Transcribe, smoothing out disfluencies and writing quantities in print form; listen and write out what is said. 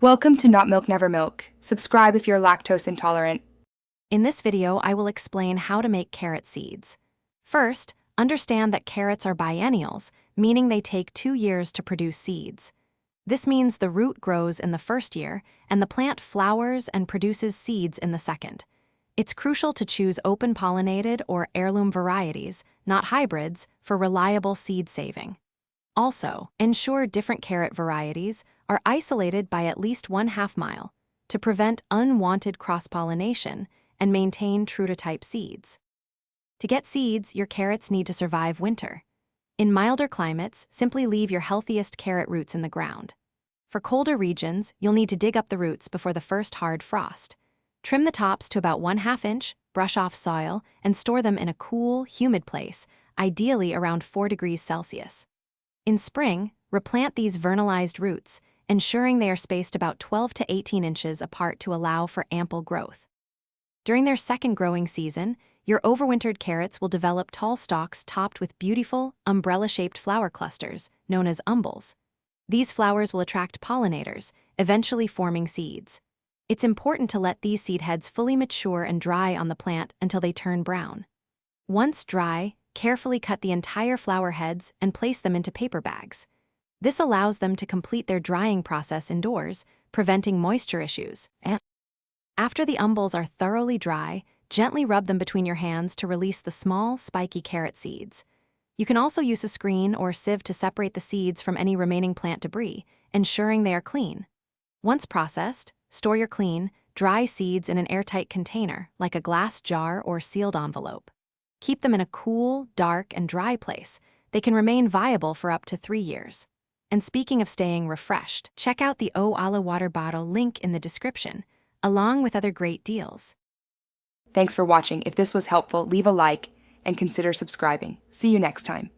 Welcome to Not Milk Never Milk. Subscribe if you're lactose intolerant. In this video, I will explain how to make carrot seeds. First, understand that carrots are biennials, meaning they take 2 years to produce seeds. This means the root grows in the first year, and the plant flowers and produces seeds in the second. It's crucial to choose open-pollinated or heirloom varieties, not hybrids, for reliable seed saving. Also, ensure different carrot varieties are isolated by at least 1/2 mile to prevent unwanted cross-pollination and maintain true-to-type seeds. To get seeds, your carrots need to survive winter. In milder climates, simply leave your healthiest carrot roots in the ground. For colder regions, you'll need to dig up the roots before the first hard frost. Trim the tops to about 1/2 inch, brush off soil, and store them in a cool, humid place, ideally around 4 degrees Celsius. In spring, replant these vernalized roots, ensuring they are spaced about 12 to 18 inches apart to allow for ample growth. During their second growing season, your overwintered carrots will develop tall stalks topped with beautiful, umbrella-shaped flower clusters, known as umbels. These flowers will attract pollinators, eventually forming seeds. It's important to let these seed heads fully mature and dry on the plant until they turn brown. Once dry, carefully cut the entire flower heads and place them into paper bags. This allows them to complete their drying process indoors, preventing moisture issues. After the umbels are thoroughly dry, gently rub them between your hands to release the small, spiky carrot seeds. You can also use a screen or sieve to separate the seeds from any remaining plant debris, ensuring they are clean. Once processed, store your clean, dry seeds in an airtight container, like a glass jar or sealed envelope. Keep them in a cool, dark, and dry place. They can remain viable for up to 3 years. And speaking of staying refreshed, check out the O Ala water bottle link in the description, along with other great deals. Thanks for watching. If this was helpful, leave a like and consider subscribing. See you next time.